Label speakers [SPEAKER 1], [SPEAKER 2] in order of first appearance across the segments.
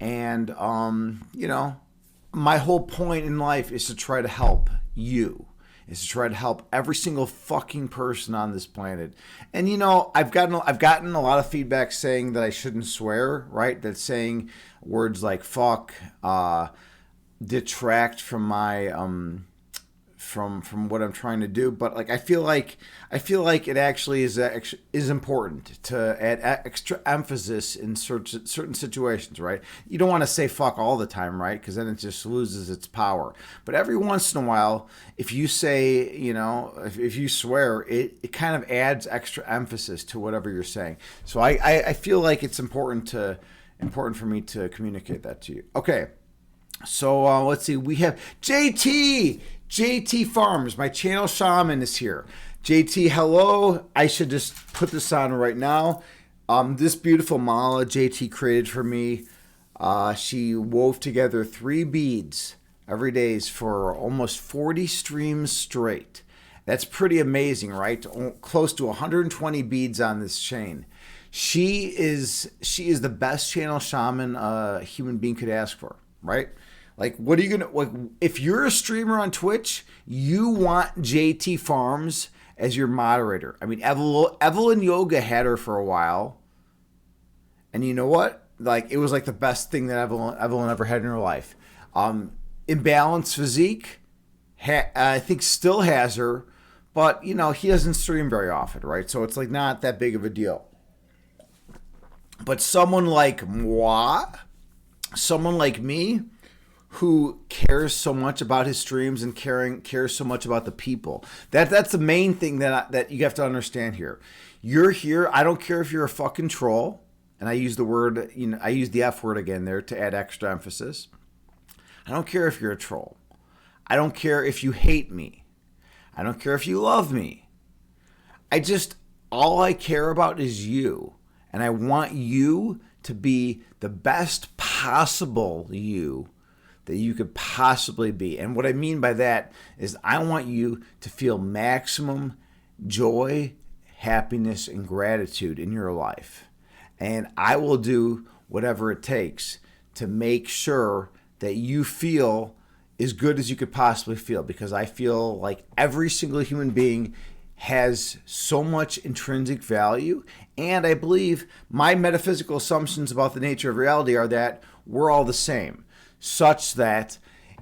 [SPEAKER 1] And, you know, my whole point in life is to try to help you, is to try to help every single fucking person on this planet. And you know, I've gotten a lot of feedback saying that I shouldn't swear, right? That saying words like fuck detract from my from what I'm trying to do. But like I feel like it actually is important to add extra emphasis in certain situations, right? You don't want to say fuck all the time, right? Because then it just loses its power. But every once in a while, if you say, you know, if you swear, it kind of adds extra emphasis to whatever you're saying. So I feel like it's important for me to communicate that to you. Okay. So let's see. We have JT Farms. My channel shaman is here. JT, hello. I should just put this on right now. This beautiful mala JT created for me. She wove together 3 beads every day for almost 40 streams straight. That's pretty amazing, right? Close to 120 beads on this chain. She is the best channel shaman a human being could ask for, right? Like, what are you gonna like? If you're a streamer on Twitch, you want JT Farms as your moderator. I mean, Evelyn Yoga had her for a while, and you know what? Like, it was like the best thing that Evelyn ever had in her life. Imbalanced Physique, I think still has her, but you know he doesn't stream very often, right? So it's like not that big of a deal. But someone like moi, someone like me, who cares so much about his streams and cares so much about the people. That's the main thing that you have to understand here. You're here. I don't care if you're a fucking troll, and I use the word, you know, I use the F word again there to add extra emphasis. I don't care if you're a troll. I don't care if you hate me. I don't care if you love me. All I care about is you, and I want you to be the best possible you that you could possibly be. And what I mean by that is I want you to feel maximum joy, happiness, and gratitude in your life. And I will do whatever it takes to make sure that you feel as good as you could possibly feel, because I feel like every single human being has so much intrinsic value. And I believe my metaphysical assumptions about the nature of reality are that we're all the same, such that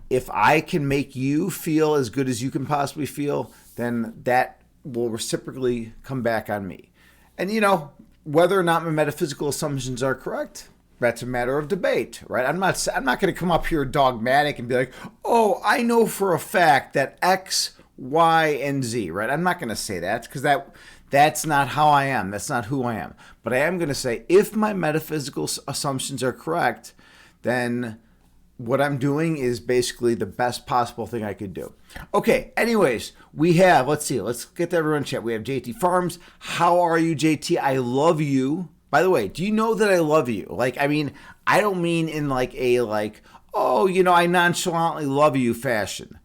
[SPEAKER 1] if I can make you feel as good as you can possibly feel, then that will reciprocally come back on me. And you know, whether or not my metaphysical assumptions are correct, that's a matter of debate, right? I'm not going to come up here dogmatic and be like, oh, I know for a fact that X, Y, and Z, right? I'm not going to say that, because that's not how I am. That's not who I am. But I am going to say, if my metaphysical assumptions are correct, then what I'm doing is basically the best possible thing I could do. Okay, anyways, we have, let's get to everyone in chat. We have JT Farms. How are you, JT? I love you. By the way, do you know that I love you? Like, I mean, I don't mean in like a, like, oh, you know, I nonchalantly love you fashion.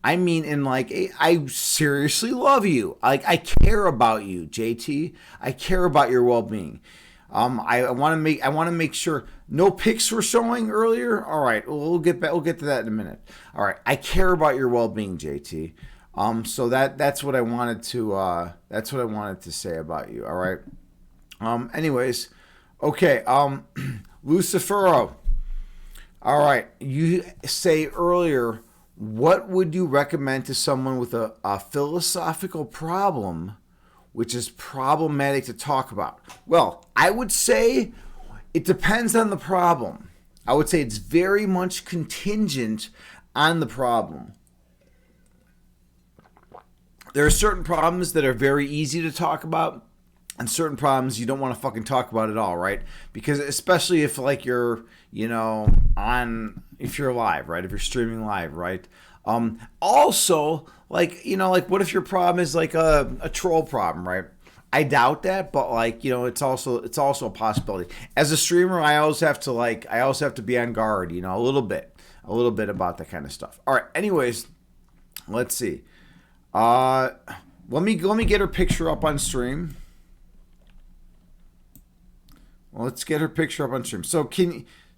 [SPEAKER 1] I mean in like I seriously love you. Like, I care about you, JT. I care about your well-being. I want to make sure no pics were showing earlier. All right, we'll get to that in a minute. All right, I care about your well-being, JT. So that's what I wanted to say about you. All right. Anyways, okay. Lucifero. All right, you say earlier, what would you recommend to someone with a philosophical problem which is problematic to talk about? Well, I would say it depends on the problem. I would say it's very much contingent on the problem. There are certain problems that are very easy to talk about, and certain problems you don't want to fucking talk about at all, right? Because especially if like you're, you know, if you're live, right? If you're streaming live, right? Also, like, you know, like what if your problem is like a troll problem, right? I doubt that, but like, you know, it's also a possibility. As a streamer, I always have to be on guard, you know, a little bit about that kind of stuff. All right. Anyways, let's see. Let me get her picture up on stream. Well, let's get her picture up on stream.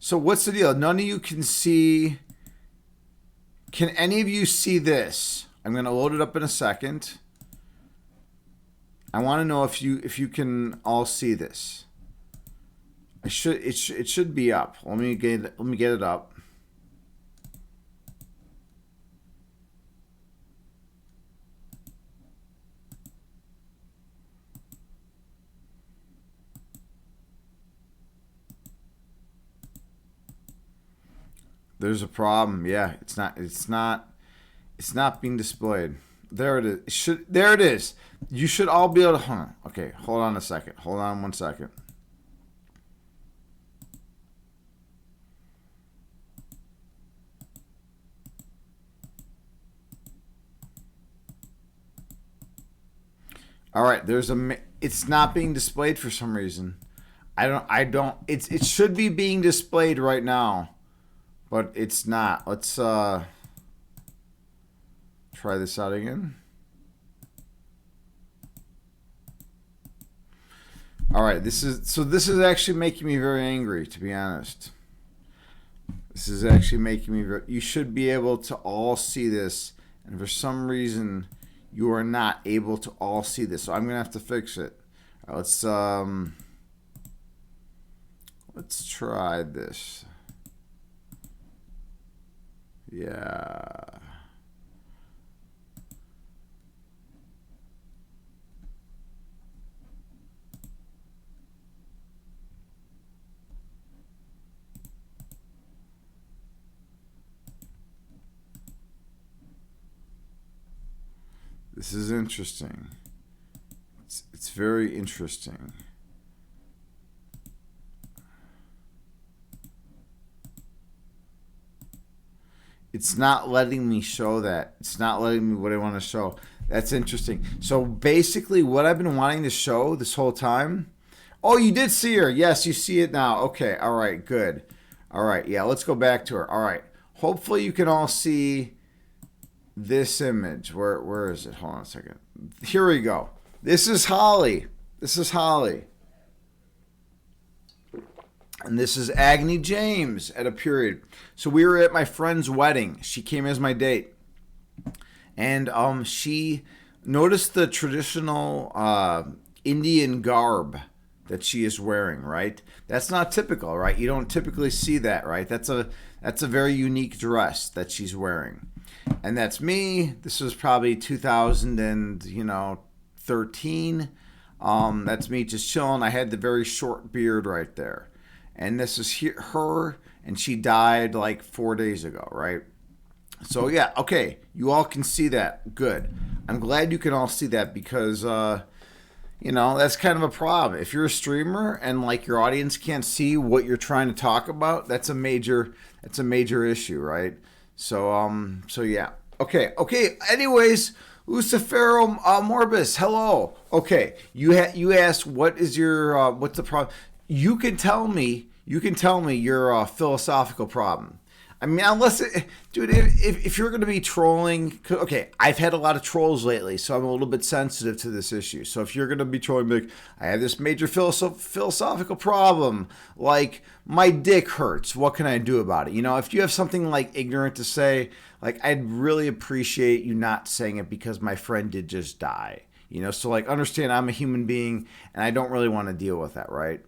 [SPEAKER 1] So what's the deal? None of you can see. Can any of you see this? I'm going to load it up in a second. I want to know if you can all see this. It should be up. Let me get it up. There's a problem. Yeah, it's not being displayed. There it is. There it is. You should all be able to. Hold on. Okay, hold on a second. Hold on 1 second. All right. It's not being displayed for some reason. It should be being displayed right now, but it's not. Let's try this out again. All right, this is actually making me very angry, to be honest. This is actually making me you should be able to all see this, and for some reason you are not able to all see this. So I'm going to have to fix it. All right, let's try this. Yeah. This is interesting. It's very interesting. It's not letting me show that. It's not letting me what I want to show. That's interesting. So basically what I've been wanting to show this whole time. Oh, you did see her. Yes, you see it now. Okay. All right. Good. All right. Yeah, let's go back to her. All right. Hopefully you can all see this image. Where is it? Hold on a second. Here we go. This is Holly. This is Holly. And this is Agni James at a period. So we were at my friend's wedding. She came as my date. And she noticed the traditional Indian garb that she is wearing, right? That's not typical, right? You don't typically see that, right? That's a very unique dress that she's wearing. And that's me. This was probably 2013. That's me just chilling. I had the very short beard right there. And this is her, and she died like 4 days ago, right? So yeah, okay, you all can see that. Good. I'm glad you can all see that because, that's kind of a problem. If you're a streamer and like your audience can't see what you're trying to talk about, that's a major issue, right? So yeah. Okay. Anyways, Lucifero Morbus, hello. Okay, you asked what's the problem. You can tell me your philosophical problem. I mean, if you're going to be trolling, okay, I've had a lot of trolls lately, so I'm a little bit sensitive to this issue. So if you're going to be trolling, like, I have this major philosophical problem, like my dick hurts, what can I do about it? If you have something like ignorant to say, like, I'd really appreciate you not saying it because my friend did just die. So like, understand I'm a human being and I don't really want to deal with that, right?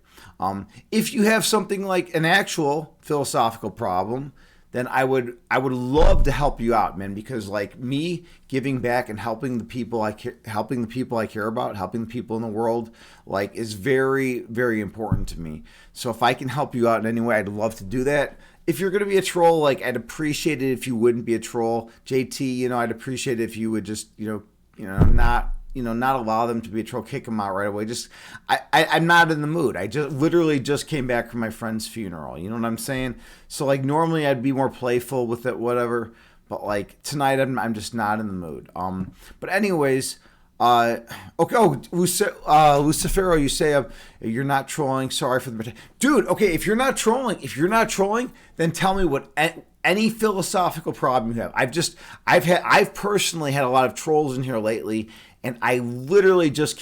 [SPEAKER 1] If you have something like an actual philosophical problem, then I would love to help you out, man, because like me giving back and helping the people I care about, helping the people in the world, like, is very, very important to me. So if I can help you out in any way, I'd love to do that. If you're going to be a troll, like, I'd appreciate it if you wouldn't be a troll. JT, I'd appreciate it if you would just, not allow them to be a troll, kick them out right away. I'm not in the mood. I literally just came back from my friend's funeral. You know what I'm saying? So like, normally I'd be more playful with it, whatever. But like tonight, I'm just not in the mood. But anyways, okay. Oh, Lucifero, you say you're not trolling. Sorry for the dude. Okay, if you're not trolling, then tell me what any philosophical problem you have. I've personally had a lot of trolls in here lately. And I literally just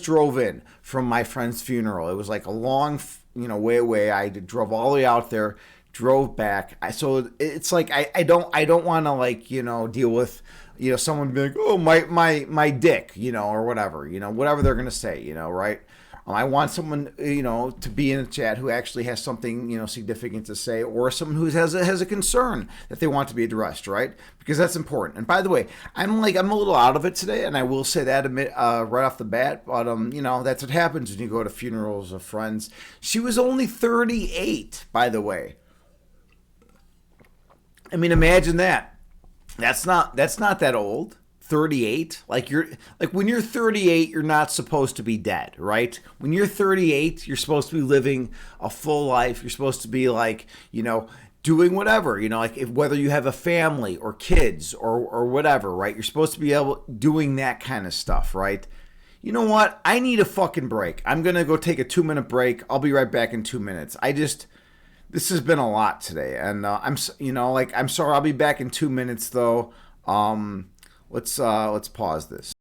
[SPEAKER 1] drove in from my friend's funeral. It was like a long way away. I drove all the way out there, drove back. So it's like I don't want to like deal with someone being like, oh, my dick, or whatever, whatever they're gonna say, right? I want someone, to be in a chat who actually has something, significant to say, or someone who has a concern that they want to be addressed, right? Because that's important. And by the way, I'm a little out of it today, and I will say that right off the bat. But that's what happens when you go to funerals of friends. She was only 38, by the way. I mean, imagine that. That's not that old. 38, like when you're 38, you're not supposed to be dead, right? When you're 38, you're supposed to be living a full life. You're supposed to be like, doing whatever, like whether you have a family or kids or whatever, right? You're supposed to be doing that kind of stuff, right? You know what? I need a fucking break. I'm going to go take a 2-minute break. I'll be right back in 2 minutes. This has been a lot today, and I'm sorry. I'll be back in 2 minutes though. Let's pause this.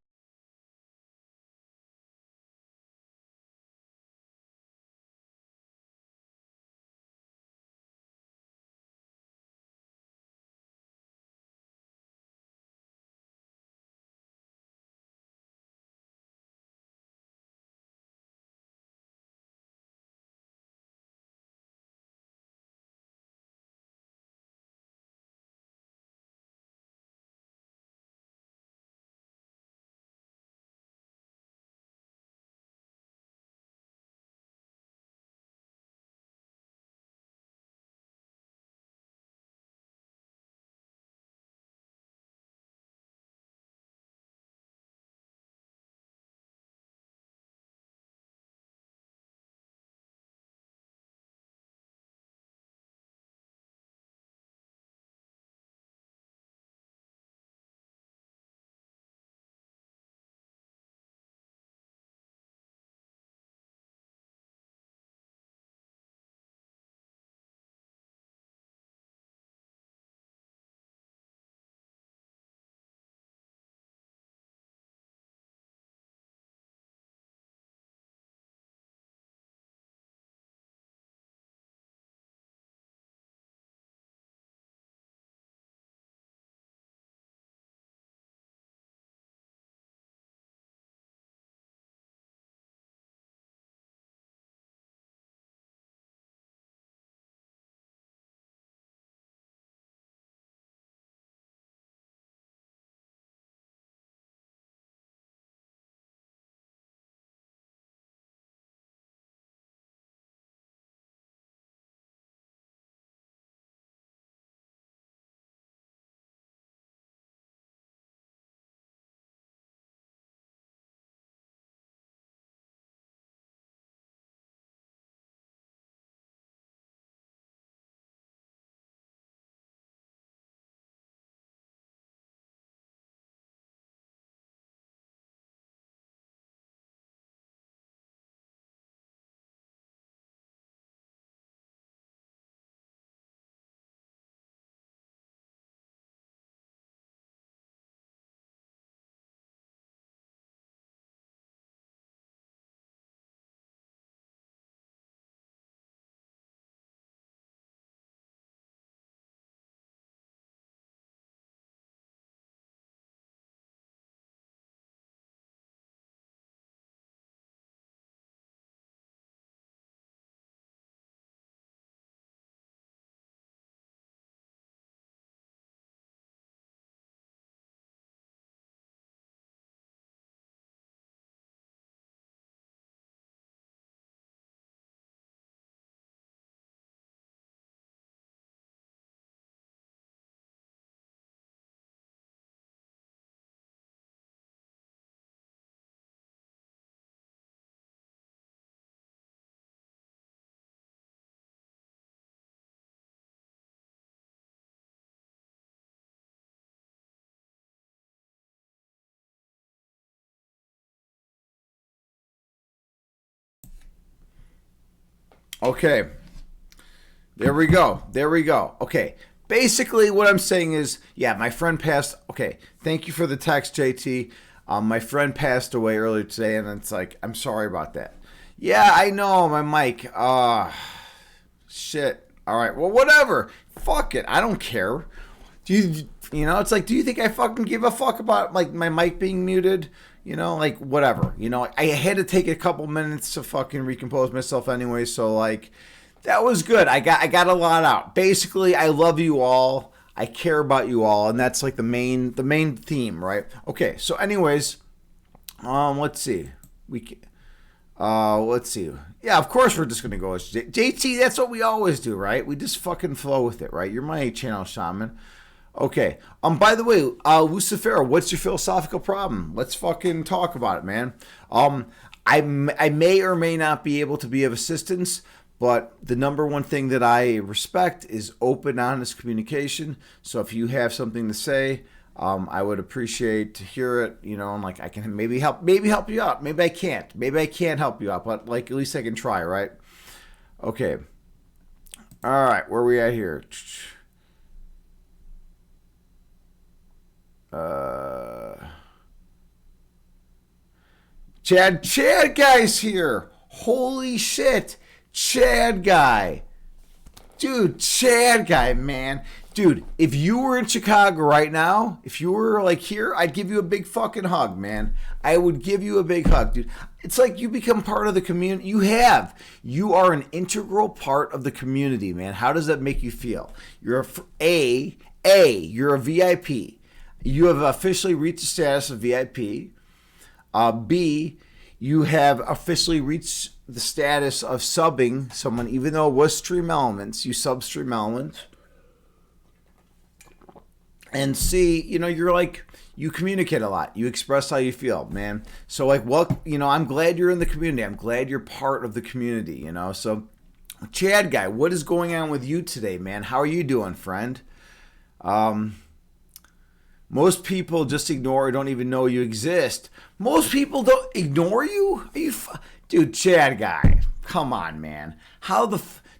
[SPEAKER 1] Okay. There we go. Okay. Basically, what I'm saying is, yeah, my friend passed. Okay. Thank you for the text, JT. My friend passed away earlier today, and it's like, I'm sorry about that. Yeah, I know my mic. Shit. All right. Well, whatever. Fuck it. I don't care. Do you? You know, it's like, do you think I fucking give a fuck about like my mic being muted? You know, like whatever. You know, I had to take a couple minutes to fucking recompose myself anyway. So like, that was good. I got a lot out. Basically, I love you all. I care about you all, and that's like the main theme, right? Okay. So, anyways, let's see. Let's see. Yeah, of course we're just gonna go with JT. That's what we always do, right? We just fucking flow with it, right? You're my channel shaman. Okay. By the way, Lucifer, what's your philosophical problem? Let's fucking talk about it, man. I may or may not be able to be of assistance, but the number one thing that I respect is open, honest communication. So if you have something to say, I would appreciate to hear it, you know, and like I can maybe help you out. Maybe I can't help you out, but like at least I can try, right? Okay. All right, where are we at here? Chad guy's here. Holy shit. Chad guy. Dude, Chad guy, man. Dude, if you were in Chicago right now, if you were like here, I'd give you a big fucking hug, man. I would give you a big hug, dude. It's like you become part of the community. You are an integral part of the community, man. How does that make you feel? You're you're a VIP. You have officially reached the status of VIP. B, you have officially reached the status of subbing someone, even though it was Stream Elements. You sub Stream Elements. And C, you know, you're like, you communicate a lot. You express how you feel, man. So like, well, you know, I'm glad you're in the community. I'm glad you're part of the community, you know. So Chad guy, what is going on with you today, man? How are you doing, friend? Most people just ignore or don't even know you exist. Most people don't ignore you? Are you dude, Chad guy, come on, man.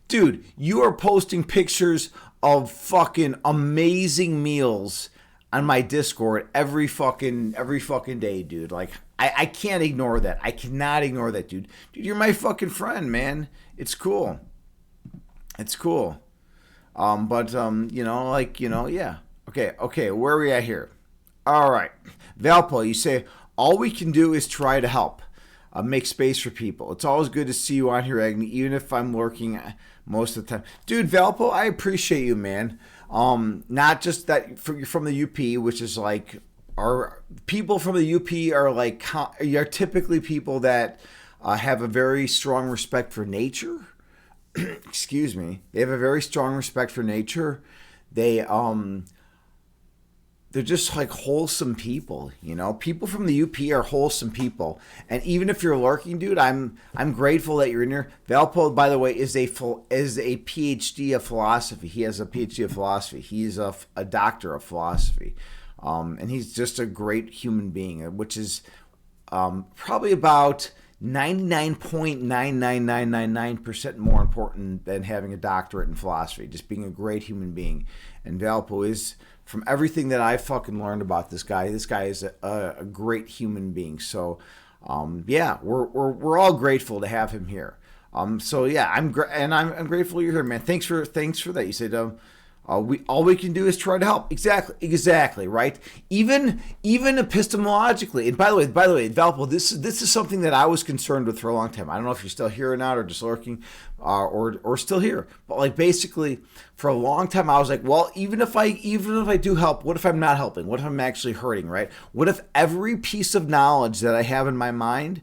[SPEAKER 1] Dude, you are posting pictures of fucking amazing meals on my Discord every fucking day, dude. Like, I can't ignore that. I cannot ignore that, dude. Dude, you're my fucking friend, man. It's cool. It's cool. You know, like, you know, yeah. Okay, where are we at here? All right. Valpo, you say, all we can do is try to help. Make space for people. It's always good to see you on here, Agni, even if I'm lurking most of the time. Dude, Valpo, I appreciate you, man. Not just that you're from the UP, which is like, our people from the UP are typically people that have a very strong respect for nature. Excuse me. They have a very strong respect for nature. They're just like wholesome people, you know. People from the UP are wholesome people, and even if you're lurking, dude, I'm grateful that you're in here. Valpo, by the way, is a PhD of philosophy. He has a PhD of philosophy. He's a doctor of philosophy, and he's just a great human being, which is probably about 99.99999% more important than having a doctorate in philosophy. Just being a great human being, and Valpo is. From everything that I fucking learned about this guy is a great human being. So, yeah, we're all grateful to have him here. So yeah, I'm grateful you're here, man. Thanks for that. You said all we can do is try to help. Exactly, right? Even epistemologically. And by the way, Valpo, this is something that I was concerned with for a long time. I don't know if you're still here or not, or just lurking, or still here. But like basically, for a long time, I was like, well, even if I do help, what if I'm not helping? What if I'm actually hurting? Right? What if every piece of knowledge that I have in my mind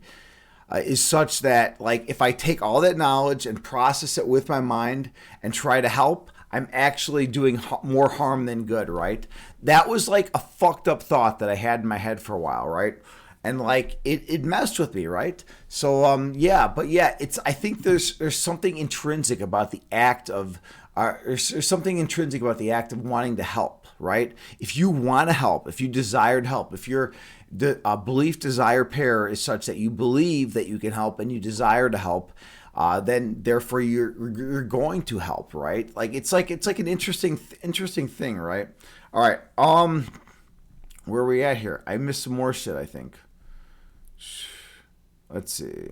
[SPEAKER 1] is such that, like, if I take all that knowledge and process it with my mind and try to help, I'm actually doing more harm than good, right? That was like a fucked up thought that I had in my head for a while, right? And like it messed with me, right? So I think there's something intrinsic about the act of there's something intrinsic about the act of wanting to help, right? If you want to help, if you desire to help, if your belief desire pair is such that you believe that you can help and you desire to help, then therefore you're going to help, right? Like it's like an interesting thing, right? All right, where are we at here? I missed some more shit, I think. Let's see.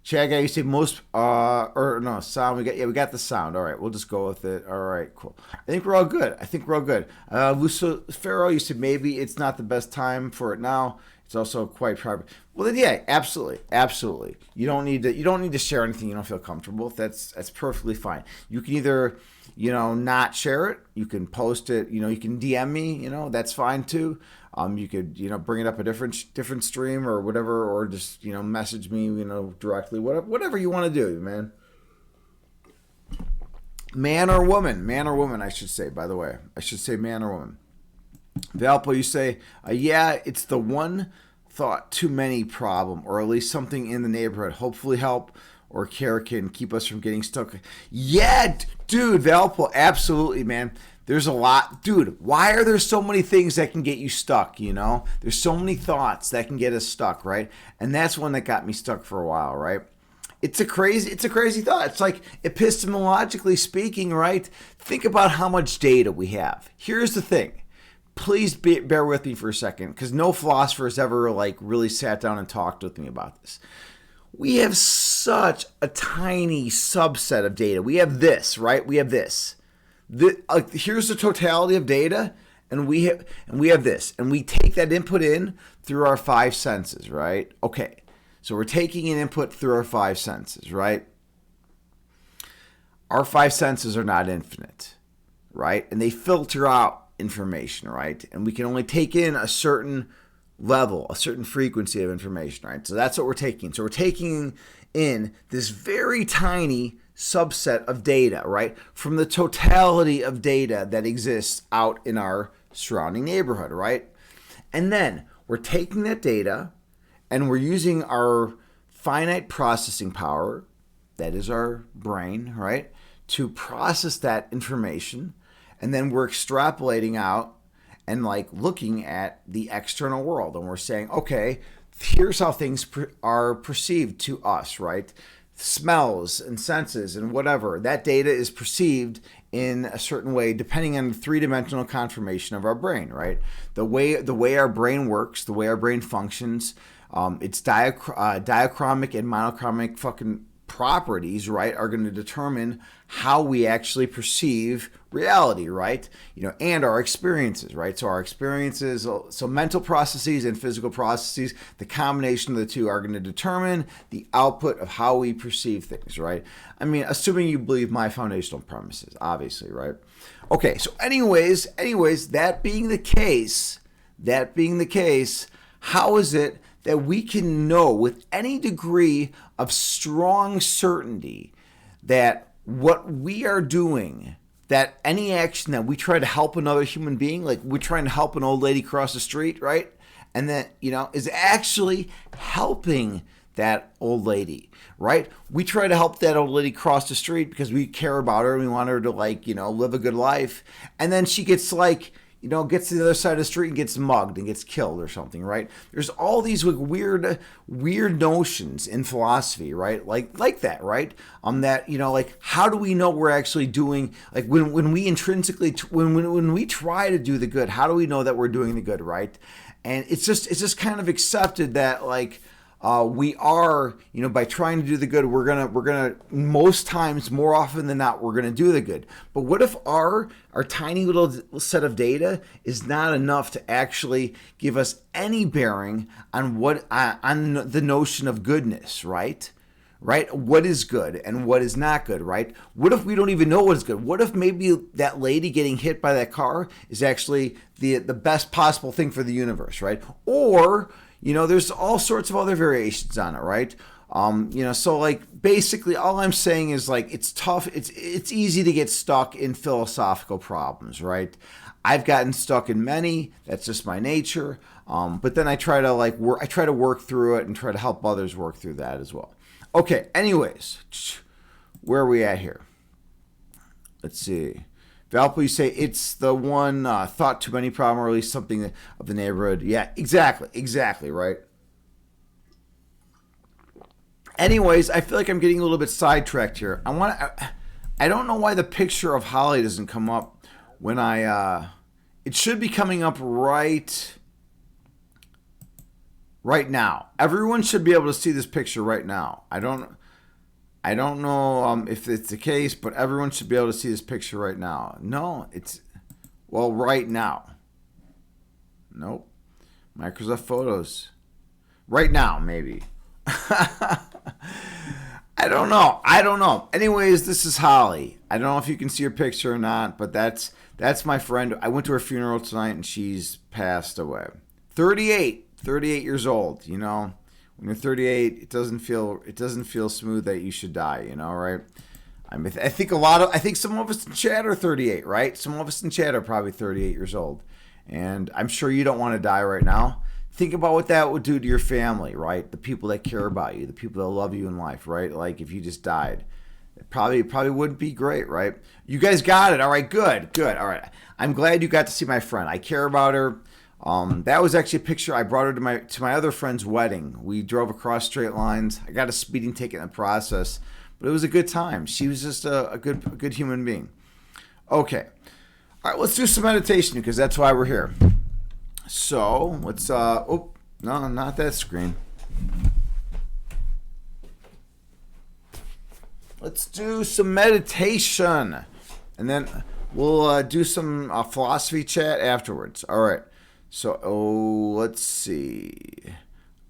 [SPEAKER 1] Chat guy, you say most, or no, sound. We got the sound. All right, we'll just go with it. All right, cool. I think we're all good. Lucifero, you said maybe it's not the best time for it now. It's also quite private. Well, then, yeah, absolutely, absolutely. You don't need to share anything you don't feel comfortable with. That's perfectly fine. You can either, not share it. You can post it. You can DM me. That's fine too. You could, bring it up a different stream or whatever, or just, message me, directly, whatever you want to do, man. Man or woman, I should say, by the way. I should say man or woman. Valpo, you say, yeah, it's the one thought too many problem, or at least something in the neighborhood. Hopefully help or care can keep us from getting stuck. Yeah, dude, Valpo, absolutely, man. There's a lot. Dude, why are there so many things that can get you stuck, There's so many thoughts that can get us stuck, right? And that's one that got me stuck for a while, right? It's a crazy thought. It's like, epistemologically speaking, right? Think about how much data we have. Here's the thing. Please bear with me for a second, because no philosopher has ever really sat down and talked with me about this. We have such a tiny subset of data. We have this, right? We have this. Here's the totality of data, and we have this, and we take that input in through our five senses, right? Okay, so we're taking an input through our five senses, right? Our five senses are not infinite, right? And they filter out information, right? And we can only take in a certain level, a certain frequency of information, right? So that's what we're taking. So we're taking in this very tiny subset of data, right? From the totality of data that exists out in our surrounding neighborhood, right? And then we're taking that data and we're using our finite processing power, that is our brain, right? To process that information. And then we're extrapolating out and looking at the external world. And we're saying, okay, here's how things are perceived to us, right? Smells and senses and whatever. That data is perceived in a certain way depending on the three-dimensional conformation of our brain, right? The way our brain works, the way our brain functions, its diachromic and monochromic fucking properties, right, are going to determine how we actually perceive reality, right? And our experiences, right? So our experiences, so mental processes and physical processes, the combination of the two are going to determine the output of how we perceive things, right? I mean, assuming you believe my foundational premises, obviously, right? Okay, so anyways, that being the case, how is it that we can know with any degree of strong certainty that what we are doing, that any action that we try to help another human being, like we're trying to help an old lady cross the street, right? And that, is actually helping that old lady, right? We try to help that old lady cross the street because we care about her and we want her to live a good life. And then she gets gets to the other side of the street and gets mugged and gets killed or something, right? There's all these weird notions in philosophy, right? Like that, right? That, how do we know we're actually doing, when we intrinsically, when we try to do the good, how do we know that we're doing the good, right? And it's just kind of accepted that, we are, by trying to do the good, we're gonna most times, more often than not, we're gonna do the good. But what if our tiny little set of data is not enough to actually give us any bearing on on the notion of goodness, right? Right? What is good and what is not good, right? What if we don't even know what is good? What if maybe that lady getting hit by that car is actually the best possible thing for the universe, right? Or there's all sorts of other variations on it, right? So basically all I'm saying is it's tough. It's easy to get stuck in philosophical problems, right? I've gotten stuck in many. That's just my nature. But then I try to work through it and try to help others work through that as well. Okay. Anyways, where are we at here? Let's see. Valpo, you say it's the one thought too many problem, or at least something of the neighborhood. Yeah, exactly, right? Anyways, I feel like I'm getting a little bit sidetracked here. I don't know why the picture of Holly doesn't come up when it should be coming up right right now. Everyone should be able to see this picture right now. I don't know if it's the case, but everyone should be able to see this picture right now. No, it's, well, right now. Nope. Microsoft Photos. Right now, maybe. I don't know. Anyways, this is Holly. I don't know if you can see her picture or not, but that's my friend. I went to her funeral tonight, and she's passed away. 38 years old, you know. When you're 38, it doesn't feel smooth that you should die, you know, right? I think some of us in chat are 38, right? Some of us in chat are probably 38 years old. And I'm sure you don't want to die right now. Think about what that would do to your family, right? The people that care about you, the people that love you in life, right? Like if you just died. It probably wouldn't be great, right? You guys got it. All right, good. All right. I'm glad you got to see my friend. I care about her. That was actually a picture I brought her to my other friend's wedding. We drove across straight lines. I got a speeding ticket in the process, but it was a good time. She was just a good human being. Okay. All right, let's do some meditation because that's why we're here. So, let's no, not that screen. Let's do some meditation. And then we'll do some philosophy chat afterwards. All right. So, let's see.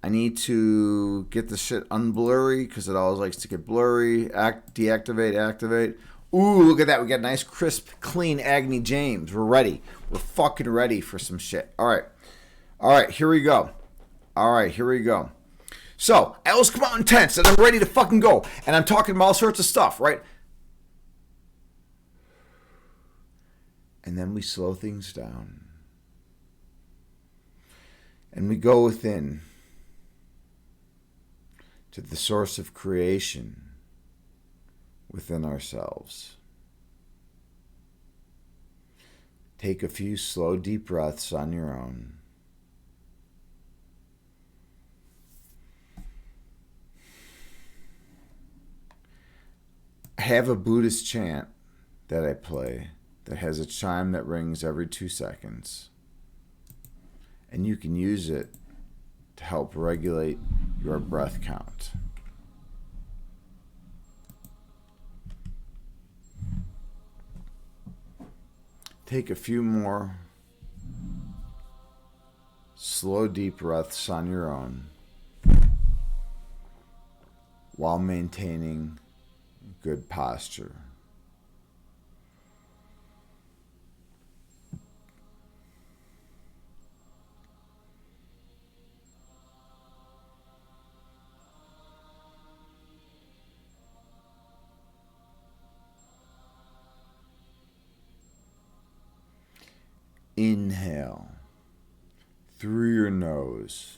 [SPEAKER 1] I need to get the shit unblurry because it always likes to get blurry. Deactivate, activate. Ooh, look at that. We got a nice, crisp, clean Agni James. We're ready. We're fucking ready for some shit. All right, here we go. So, I always come out intense and I'm ready to fucking go. And I'm talking about all sorts of stuff, right? And then we slow things down. And we go within to the source of creation within ourselves. Take a few slow, deep breaths on your own. I have a Buddhist chant that I play that has a chime that rings every 2 seconds. And you can use it to help regulate your breath count. Take a few more slow, deep breaths on your own while maintaining good posture. Inhale through your nose,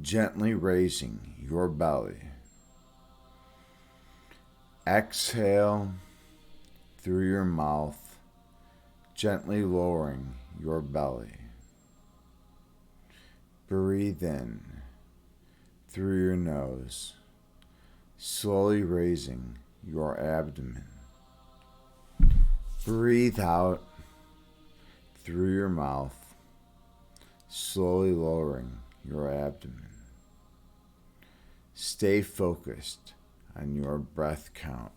[SPEAKER 1] gently raising your belly. Exhale through your mouth, gently lowering your belly. Breathe in through your nose, slowly raising your abdomen. Breathe out through your mouth, slowly lowering your abdomen. Stay focused on your breath count.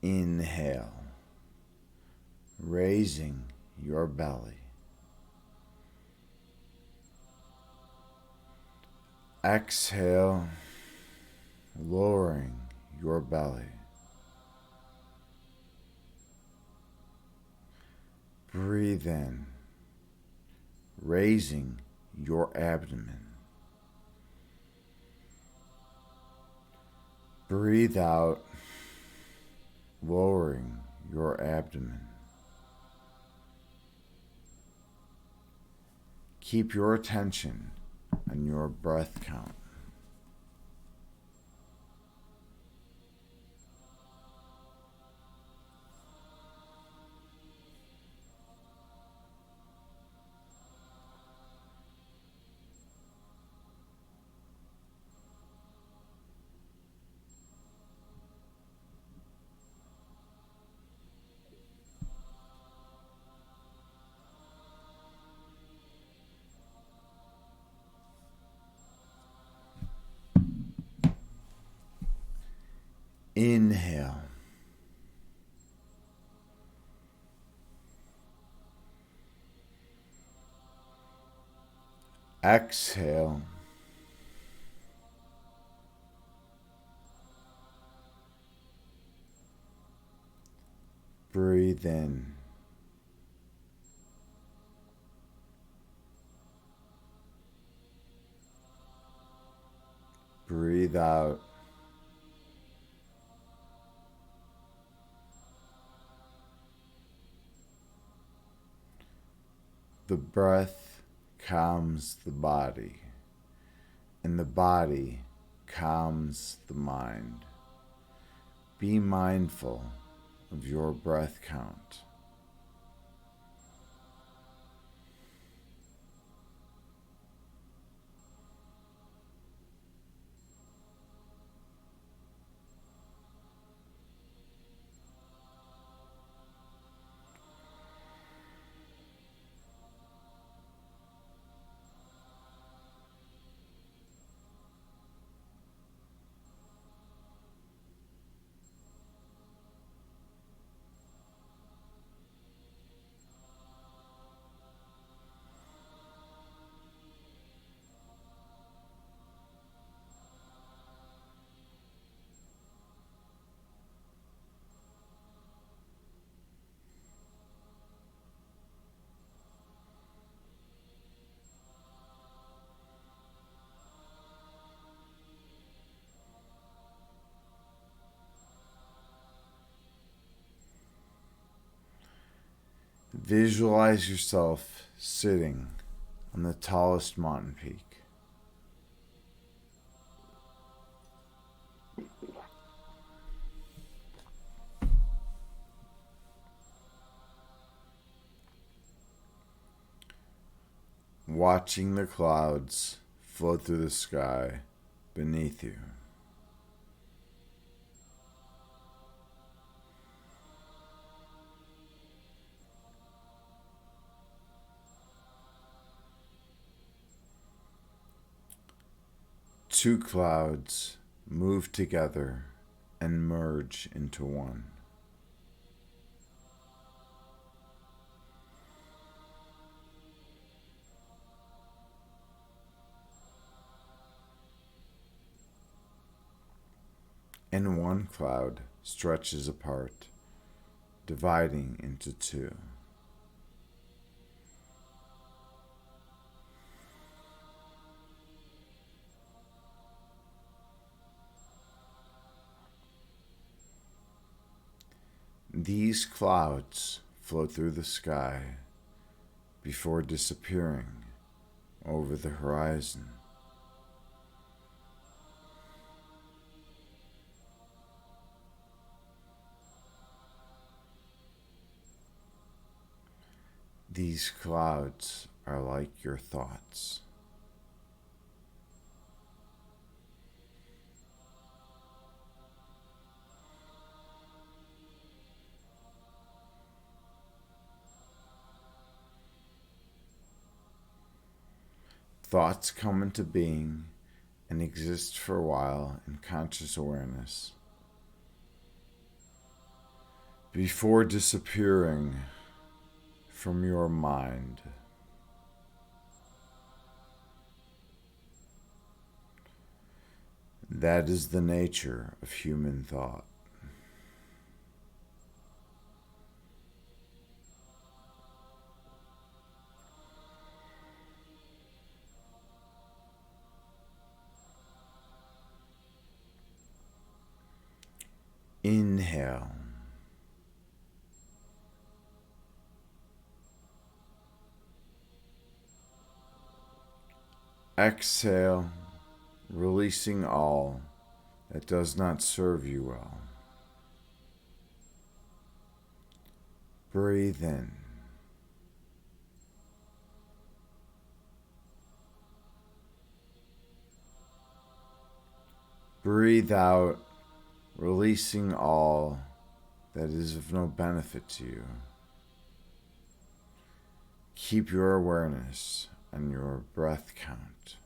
[SPEAKER 1] Inhale, raising your belly. Exhale, lowering your belly. Breathe in, raising your abdomen. Breathe out, lowering your abdomen. keep your attention on your breath count. Inhale. Exhale. Breathe in. Breathe out. The breath calms the body, and the body calms the mind. Be mindful of your breath count. Visualize yourself sitting on the tallest mountain peak. Watching the clouds float through the sky beneath you. Two clouds move together and merge into one. And one cloud stretches apart, dividing into two. These clouds float through the sky before disappearing over the horizon. These clouds are like your thoughts. Thoughts come into being and exist for a while in conscious awareness before disappearing from your mind. That is the nature of human thought. Inhale. Exhale, releasing all that does not serve you well. Breathe in. Breathe out, releasing all that is of no benefit to you. Keep your awareness on your breath count.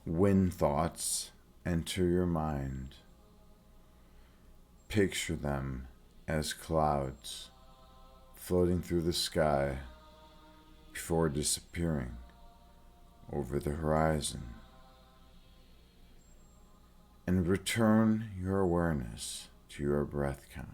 [SPEAKER 1] When thoughts enter your mind, picture them as clouds floating through the sky before disappearing over the horizon. And return your awareness to your breath count.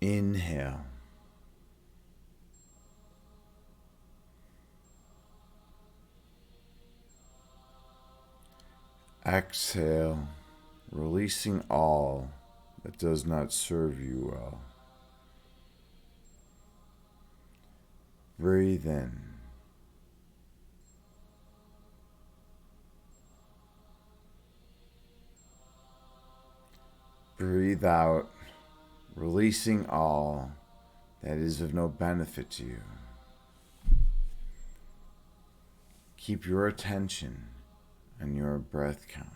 [SPEAKER 1] Inhale. Exhale, releasing all that does not serve you well. Breathe in. Breathe out, releasing all that is of no benefit to you. Keep your attention on your breath count.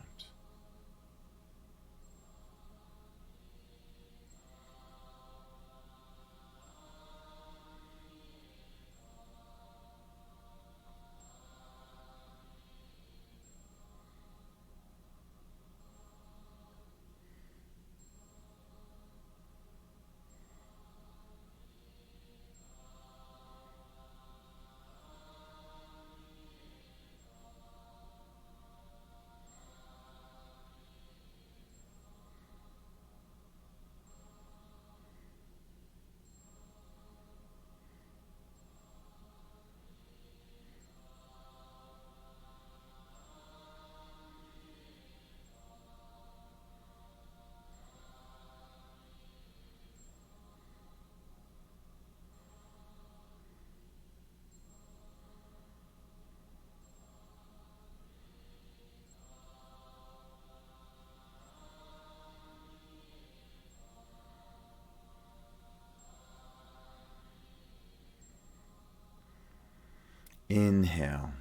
[SPEAKER 1] Inhale.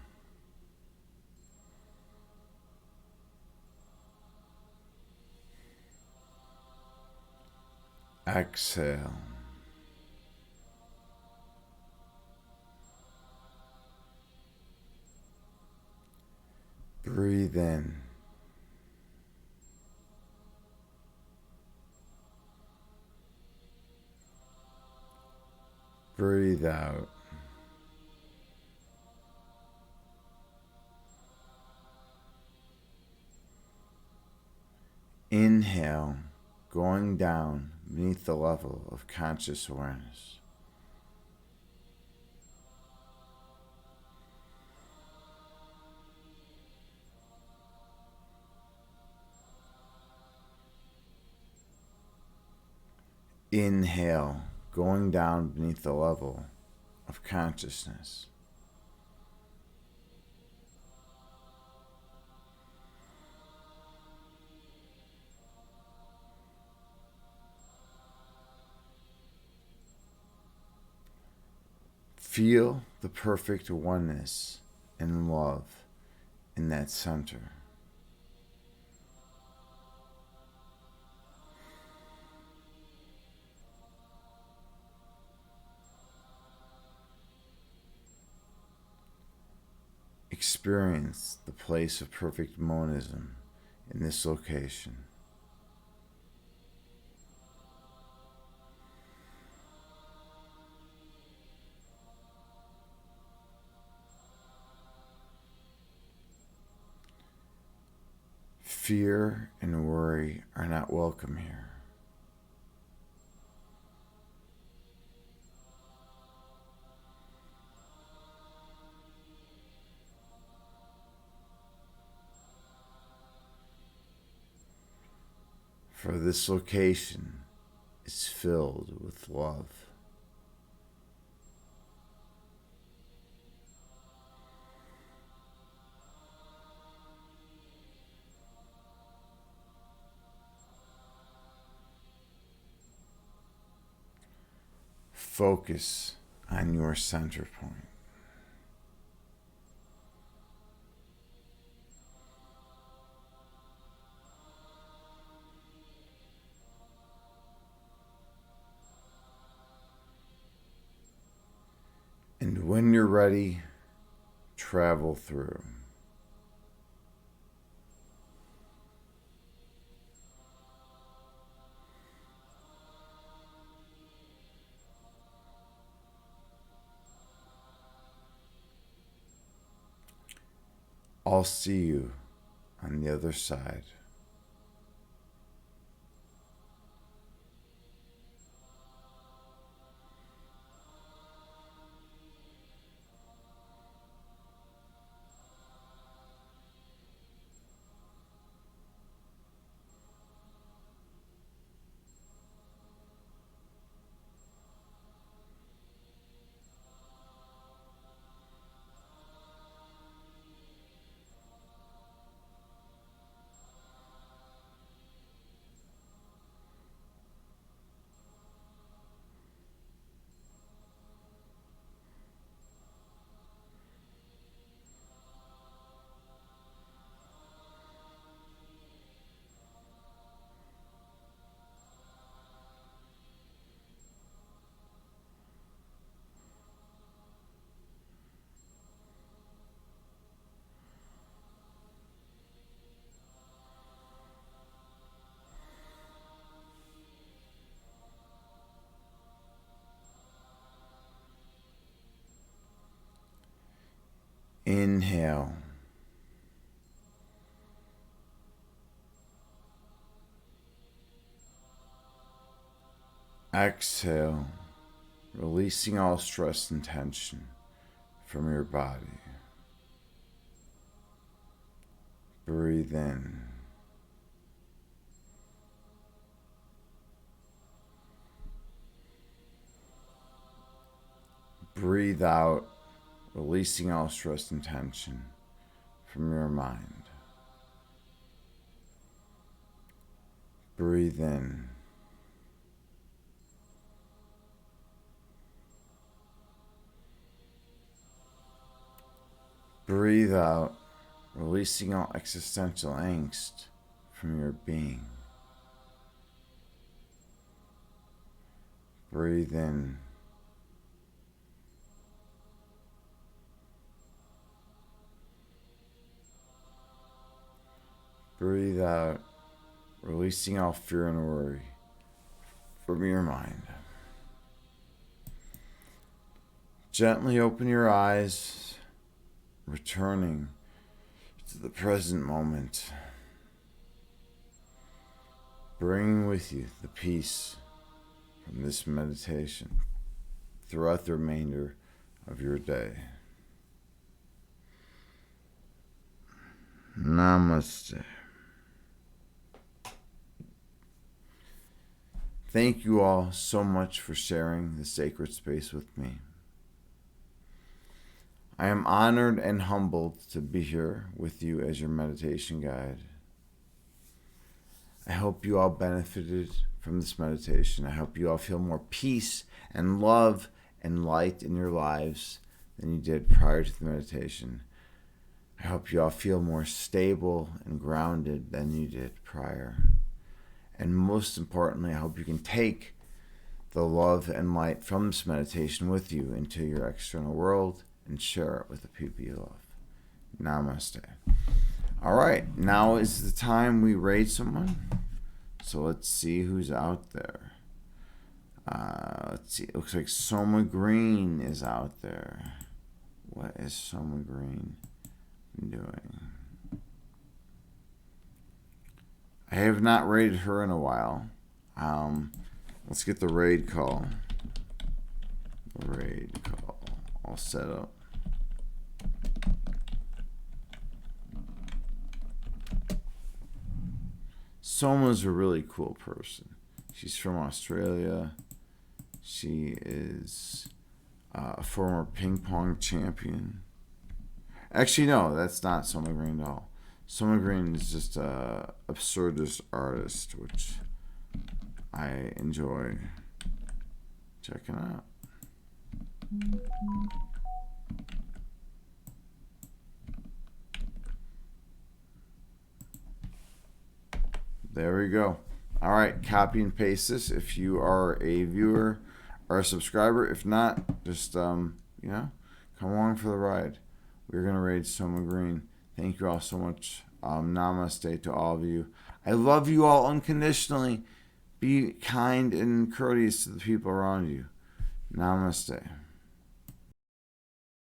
[SPEAKER 1] Exhale. Breathe in. Breathe out. Inhale, going down beneath the level of conscious awareness. Inhale, going down beneath the level of consciousness. Feel the perfect oneness and love in that center. Experience the place of perfect monism in this location. Fear and worry are not welcome here. For this location is filled with love. Focus on your center point. And when you're ready, travel through. I'll see you on the other side. Inhale. Exhale, releasing all stress and tension from your body. Breathe in. Breathe out, releasing all stress and tension from your mind. Breathe in. Breathe out, releasing all existential angst from your being. Breathe in. Breathe out, releasing all fear and worry from your mind. Gently open your eyes, returning to the present moment. Bring with you the peace from this meditation throughout the remainder of your day. Namaste. Thank you all so much for sharing the sacred space with me. I am honored and humbled to be here with you as your meditation guide. I hope you all benefited from this meditation. I hope you all feel more peace and love and light in your lives than you did prior to the meditation. I hope you all feel more stable and grounded than you did prior. And most importantly, I hope you can take the love and light from this meditation with you into your external world and share it with the people you love. Namaste. All right, now is the time we raid someone. So let's see who's out there. Let's see. It looks like Soma Green is out there. What is Soma Green doing? I have not raided her in a while. Let's get the raid call. Raid call all set up. Soma's a really cool person. She's from Australia. She is a former ping pong champion. Actually, no, that's not Soma Green at all. Soma Green is just an absurdist artist, which I enjoy checking out. There we go. All right, copy and paste this if you are a viewer or a subscriber. If not, just come along for the ride. We're gonna raid Soma Green. Thank you all so much. Namaste to all of you. I love you all unconditionally. Be kind and courteous to the people around you. Namaste.